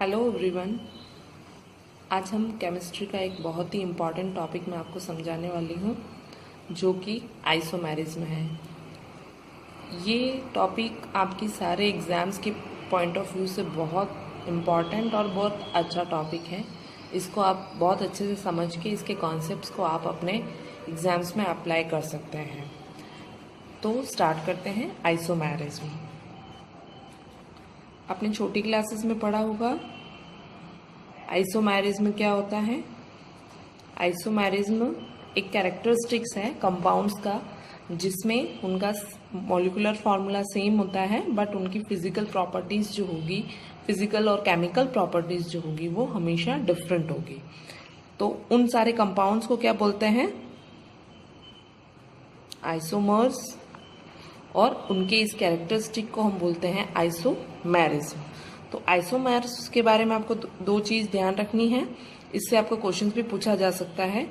Hello everyone. आज हम chemistry का एक बहुत ही इम्पॉर्टेंट टॉपिक मैं आपको समझाने वाली हूँ जो कि आइसोमेरिज्म है। ये टॉपिक आपकी सारे एग्ज़ाम्स के पॉइंट ऑफ व्यू से बहुत इम्पॉर्टेंट और बहुत अच्छा टॉपिक है। इसको आप बहुत अच्छे से समझ के इसके कॉन्सेप्ट्स को आप अपने एग्ज़ाम्स में अप्लाई कर सकते हैं। तो स्टार्ट करते हैं आइसोमेरिज्म। आपने छोटी क्लासेस में पढ़ा होगा आइसोमेरिज्म क्या होता है। आइसोमेरिज्म एक कैरेक्टरिस्टिक्स है कंपाउंड्स का जिसमें उनका मॉलिक्यूलर फार्मूला सेम होता है बट उनकी फिजिकल प्रॉपर्टीज जो होगी, फिजिकल और केमिकल प्रॉपर्टीज जो होगी वो हमेशा डिफरेंट होगी। तो उन सारे कंपाउंड्स को क्या बोलते हैं? आइसोमर्स। और उनके इस कैरेक्टरिस्टिक को हम बोलते हैं आइसोमेरिज्म। तो आइसोमेर्स के बारे में आपको दो चीज ध्यान रखनी है। इससे आपको क्वेश्चंस भी पूछा जा सकता है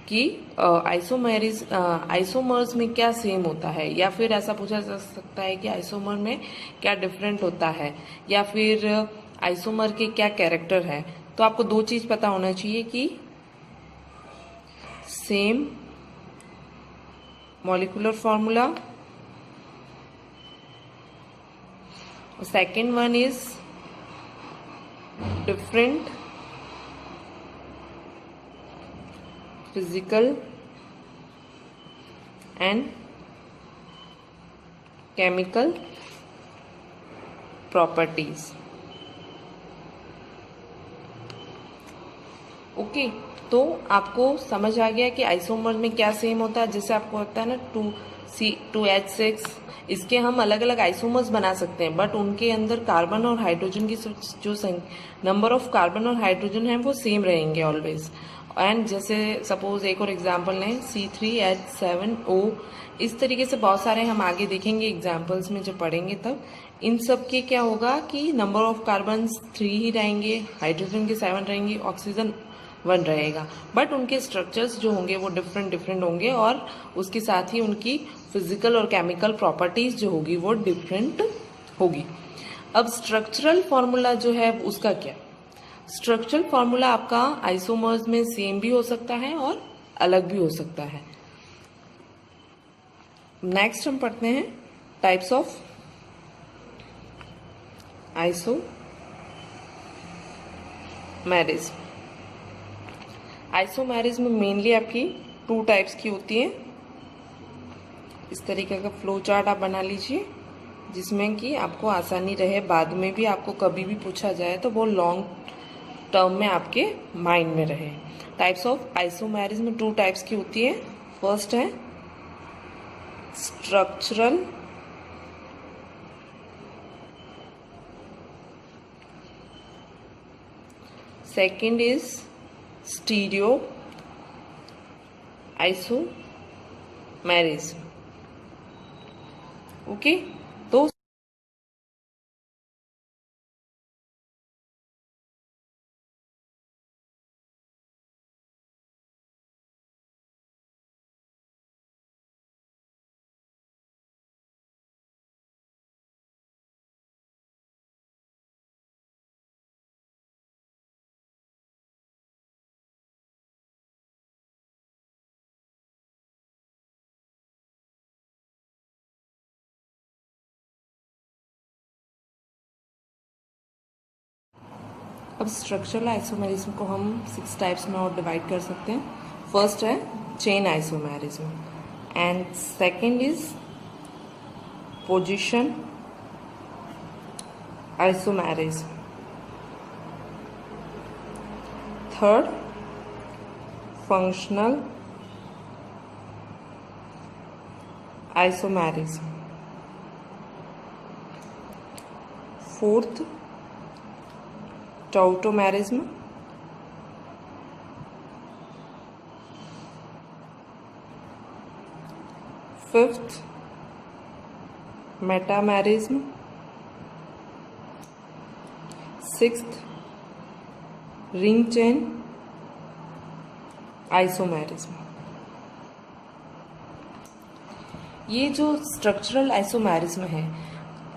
कि आइसोमर्स में क्या सेम होता है, या फिर ऐसा पूछा जा सकता है कि आइसोमर में क्या डिफरेंट होता है, या फिर आइसोमर के क्या कैरेक्टर है। तो आपको दो चीज पता होना चाहिए कि same molecular formula, second one is different physical and chemical properties। Okay, तो आपको समझ आ गया कि आइसोमर में क्या सेम होता है। जैसे आपको होता है ना 2H6, इसके हम अलग अलग आइसोमर्स बना सकते हैं बट उनके अंदर कार्बन और हाइड्रोजन की जो नंबर ऑफ कार्बन और हाइड्रोजन है वो सेम रहेंगे ऑलवेज। एंड जैसे सपोज एक और एग्जांपल लें C3H7O, इस तरीके से बहुत सारे हम आगे देखेंगे एग्जांपल्स में जब पढ़ेंगे। तब इन सब के क्या होगा कि नंबर ऑफ कार्बन 3 ही रहेंगे, हाइड्रोजन के 7 रहेंगे, ऑक्सीजन 1 रहेगा, बट उनके स्ट्रक्चर्स जो होंगे वो डिफरेंट डिफरेंट होंगे और उसके साथ ही उनकी फिजिकल और केमिकल प्रॉपर्टीज जो होगी वो डिफरेंट होगी। अब स्ट्रक्चरल फॉर्मूला जो है उसका क्या? स्ट्रक्चरल फॉर्मूला आपका आइसोमर्स में सेम भी हो सकता है और अलग भी हो सकता है। नेक्स्ट हम पढ़ते हैं types of isomerism. Isomerism mainly आपकी 2 टाइप्स की होती है। इस तरीके का फ्लो चार्ट आप बना लीजिए जिसमें कि आपको आसानी रहे, बाद में भी आपको कभी भी पूछा जाए तो वो लॉन्ग टर्म में आपके माइंड में रहे। टाइप्स ऑफ आइसोमेरिज्म 2 टाइप्स की होती है। फर्स्ट है structural, second is stereo isomerism. Okay, तो अब स्ट्रक्चरल आइसोमेरिज्म को हम 6 टाइप्स में और डिवाइड कर सकते हैं। फर्स्ट है chain isomerism and second is position isomerism, third functional isomerism, fourth tautomerism, fifth metamerism, sixth ring chain isomerism. ये जो स्ट्रक्चरल आइसोमेरिज्म है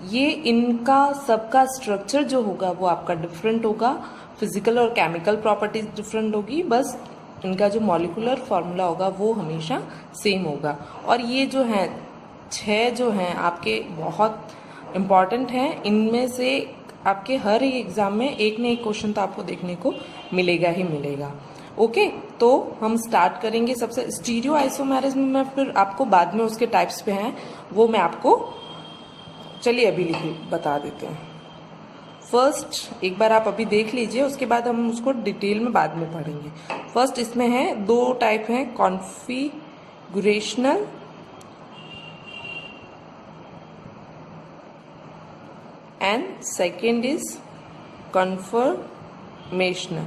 ये इनका सबका स्ट्रक्चर जो होगा वो आपका डिफरेंट होगा, फिजिकल और केमिकल प्रॉपर्टीज डिफरेंट होगी, बस इनका जो मॉलिकुलर फार्मूला होगा वो हमेशा सेम होगा। और ये जो हैं 6 जो हैं आपके बहुत इम्पॉर्टेंट हैं, इनमें से आपके हर एक एग्जाम में एक न एक क्वेश्चन तो आपको देखने को मिलेगा ही मिलेगा। ओके, तो हम स्टार्ट करेंगे सबसे स्टीरियो आइसोमेरिज्म में, फिर आपको बाद में उसके टाइप्स पे हैं वो मैं आपको चलिए अभी बता देते हैं। फर्स्ट एक बार आप अभी देख लीजिए, उसके बाद हम उसको डिटेल में बाद में पढ़ेंगे। फर्स्ट इसमें है 2 टाइप हैं, configurational and second is conformational.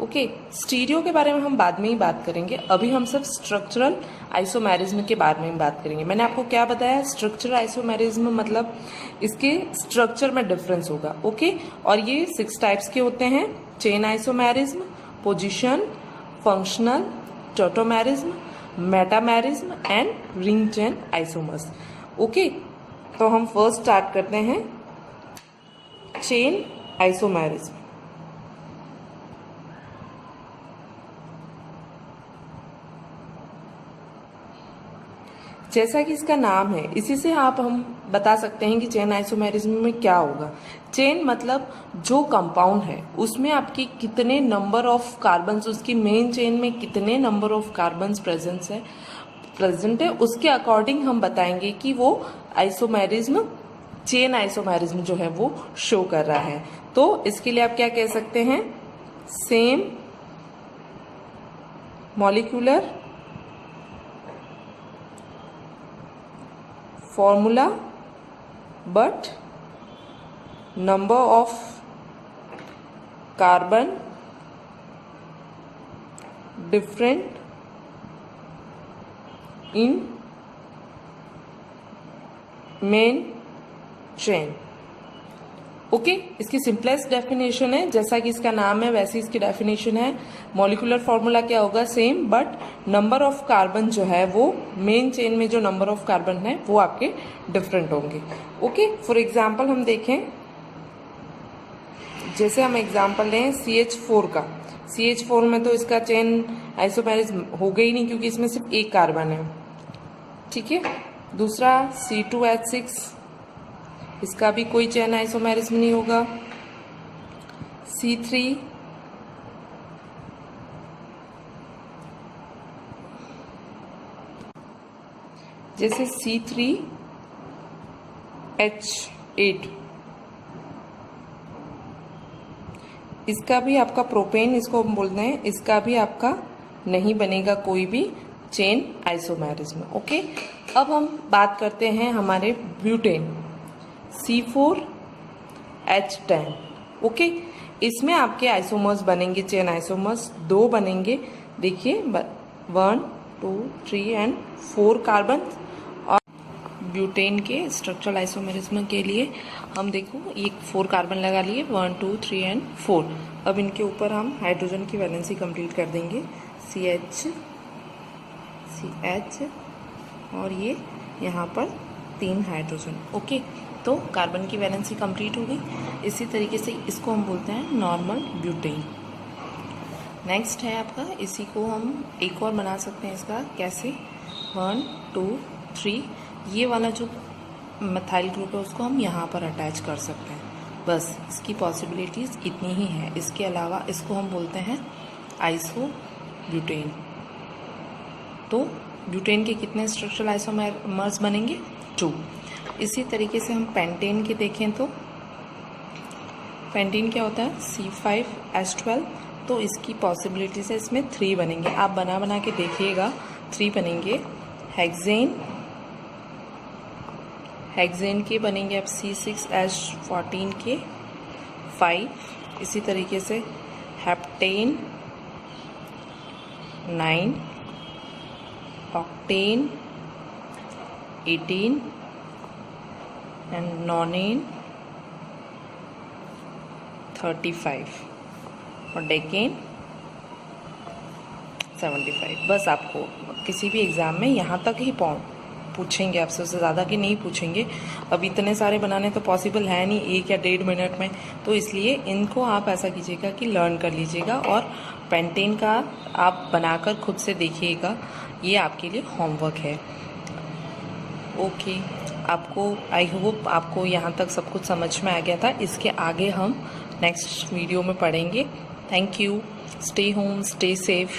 Okay, stereo के बारे में हम बाद में ही बात करेंगे, अभी हम सिर्फ स्ट्रक्चरल आइसोमेरिज्म के बारे में बात करेंगे। मैंने आपको क्या बताया, स्ट्रक्चरल आइसोमेरिज्म मतलब इसके स्ट्रक्चर में डिफरेंस होगा। ओके, और ये 6 टाइप्स के होते हैं, chain isomerism, position, functional, tautomerism, metamerism and ring chain isomers. Okay, तो हम फर्स्ट स्टार्ट करते हैं चेन आइसोमेरिज्म। जैसा कि इसका नाम है, इसी से हम बता सकते हैं कि चेन आइसोमेरिज्म में क्या होगा। चेन मतलब जो कंपाउंड है उसमें आपकी कितने नंबर ऑफ कार्बन्स, उसकी मेन चेन में कितने नंबर ऑफ कार्बन्स प्रेजेंट है, उसके अकॉर्डिंग हम बताएंगे कि वो आइसोमेरिज्म, चेन आइसोमेरिज्म जो है वो शो कर रहा है। तो इसके लिए आप क्या कह सकते हैं, same molecular formula but number of carbon different in main chain। Okay, इसकी सिंपलेस्ट डेफिनेशन है, जैसा कि इसका नाम है वैसी इसकी डेफिनेशन है। मॉलिक्यूलर फॉर्मूला क्या होगा, same, but number of carbon जो है वो मेन चेन में जो नंबर ऑफ कार्बन है वो आपके डिफरेंट होंगे। ओके, फॉर एग्जांपल हम देखें, जैसे हम एग्जांपल लें CH4 का। CH4 में तो इसका चेन आइसोमेरिज्म होगा ही नहीं क्योंकि इसमें सिर्फ एक कार्बन है। ठीक है, दूसरा C2H6, इसका भी कोई चेन आइसोमेरिज्म नहीं होगा। C3, जैसे C3H8, इसका भी आपका प्रोपेन, इसको हम बोलते हैं, इसका भी आपका नहीं बनेगा कोई भी चेन आइसोमेरिज्म। ओके, अब हम बात करते हैं हमारे ब्यूटेन, C4H10। ओके, इसमें आपके आइसोमर्स बनेंगे, चेन आइसोमर्स 2 बनेंगे। देखिए 1, 2, 3 एंड 4 कार्बन। और ब्यूटेन के स्ट्रक्चरल आइसोमेरिज्म के लिए हम देखो ये 4 कार्बन लगा लिए, 1, 2, 3 एंड 4। अब इनके ऊपर हम हाइड्रोजन की वैलेंसी कंप्लीट कर देंगे, CH और ये यहाँ पर 3 हाइड्रोजन। ओके, तो कार्बन की वैलेंसी कंप्लीट हो गई। इसी तरीके से इसको हम बोलते हैं नॉर्मल ब्यूटेन। नेक्स्ट है आपका, इसी को हम एक और बना सकते हैं, इसका कैसे, 1, 2, 3, ये वाला जो मिथाइल ग्रुप है उसको हम यहाँ पर अटैच कर सकते हैं। बस इसकी पॉसिबिलिटीज़ इतनी ही है। इसके अलावा इसको हम बोलते हैं आइसो ब्यूटेन। तो ब्यूटेन के कितने स्ट्रक्चरल आइसोमर्स बनेंगे, 2। इसी तरीके से हम पेंटेन के देखें तो पेंटेन क्या होता है, C5H12, तो इसकी पॉसिबिलिटीज है इसमें 3 बनेंगे। आप बना के देखिएगा, 3 बनेंगे। हेक्सेन के बनेंगे अब C6H14 के 5। इसी तरीके से हेप्टेन 9, ऑक्टेन 18 एंड नॉनेन 35 और डेकेन 75। बस आपको किसी भी एग्ज़ाम में यहाँ तक ही पूछेंगे आपसे, उससे ज़्यादा कि नहीं पूछेंगे। अब इतने सारे बनाने तो पॉसिबल है नहीं 1 या 1.5 मिनट में, तो इसलिए इनको आप ऐसा कीजिएगा कि लर्न कर लीजिएगा और पेंटेन का आप बनाकर खुद से देखिएगा। ये आपके लिए होमवर्क है। ओके, आपको आई होप आपको यहाँ तक सब कुछ समझ में आ गया था। इसके आगे हम नेक्स्ट वीडियो में पढ़ेंगे। Thank you. Stay home, stay safe.